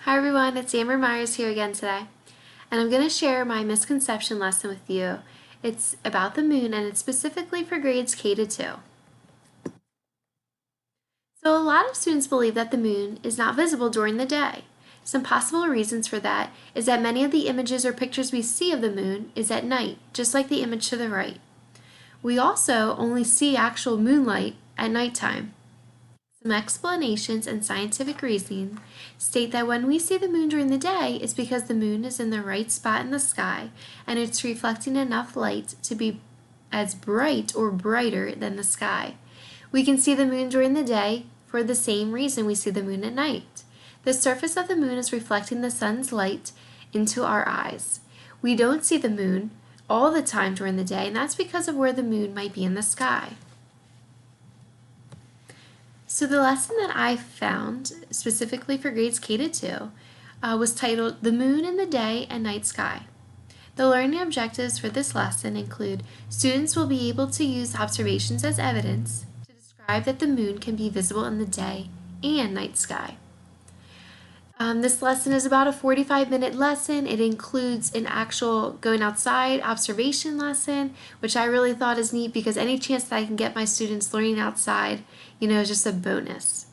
Hi everyone, it's Amber Myers here again today, and I'm going to share my misconception lesson with you. It's about the moon and it's specifically for grades K to 2. So a lot of students believe that the moon is not visible during the day. Some possible reasons for that is that many of the images or pictures we see of the moon is at night, just like the image to the right. We also only see actual moonlight at nighttime. Some explanations and scientific reasoning state that when we see the moon during the day, it's because the moon is in the right spot in the sky and it's reflecting enough light to be as bright or brighter than the sky. We can see the moon during the day for the same reason we see the moon at night. The surface of the moon is reflecting the sun's light into our eyes. We don't see the moon all the time during the day, and that's because of where the moon might be in the sky. So the lesson that I found specifically for grades K to 2 was titled The Moon in the Day and Night Sky. The learning objectives for this lesson include students will be able to use observations as evidence to describe that the moon can be visible in the day and night sky. This lesson is about a 45-minute lesson. It includes an actual going outside observation lesson, which I really thought is neat because any chance that I can get my students learning outside, is just a bonus.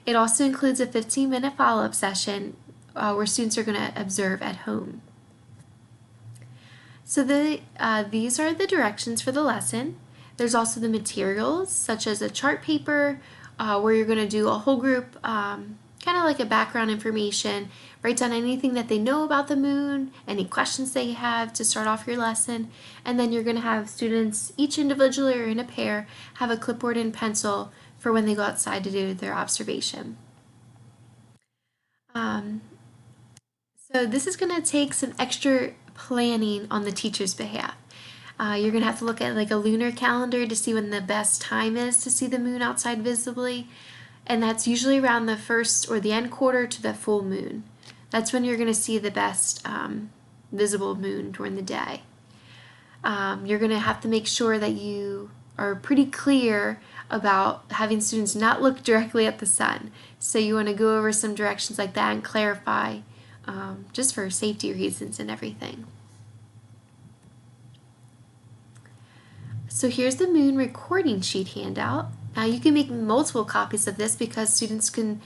It also includes a 15-minute follow-up session where students are going to observe at home. So these are the directions for the lesson. There's also the materials, such as a chart paper, where you're going to do a whole group kind of like a background information, write down anything that they know about the moon, any questions they have to start off your lesson, and then you're going to have students, each individually or in a pair, have a clipboard and pencil for when they go outside to do their observation. So this is going to take some extra planning on the teacher's behalf. You're going to have to look at like a lunar calendar to see when the best time is to see the moon outside visibly. And that's usually around the first or the end quarter to the full moon. That's when you're going to see the best visible moon during the day. You're going to have to make sure that you are pretty clear about having students not look directly at the sun. So you want to go over some directions like that and clarify just for safety reasons and everything. So here's the moon recording sheet handout. Now you can make multiple copies of this because students can,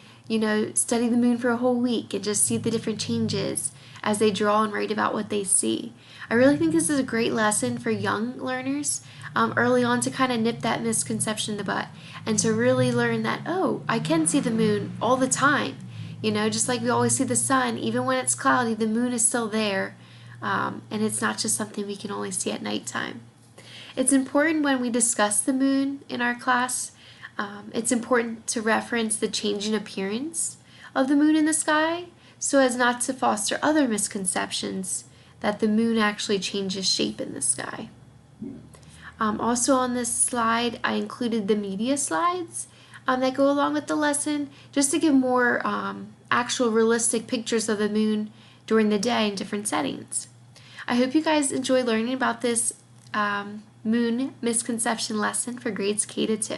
study the moon for a whole week and just see the different changes as they draw and write about what they see. I really think this is a great lesson for young learners early on to kind of nip that misconception in the butt and to really learn that, oh, I can see the moon all the time. Just like we always see the sun, even when it's cloudy, the moon is still there, and it's not just something we can only see at nighttime. It's important when we discuss the moon in our class. It's important to reference the changing appearance of the moon in the sky so as not to foster other misconceptions that the moon actually changes shape in the sky. Also on this slide, I included the media slides that go along with the lesson just to give more actual realistic pictures of the moon during the day in different settings. I hope you guys enjoy learning about this moon misconception lesson for grades K to 2.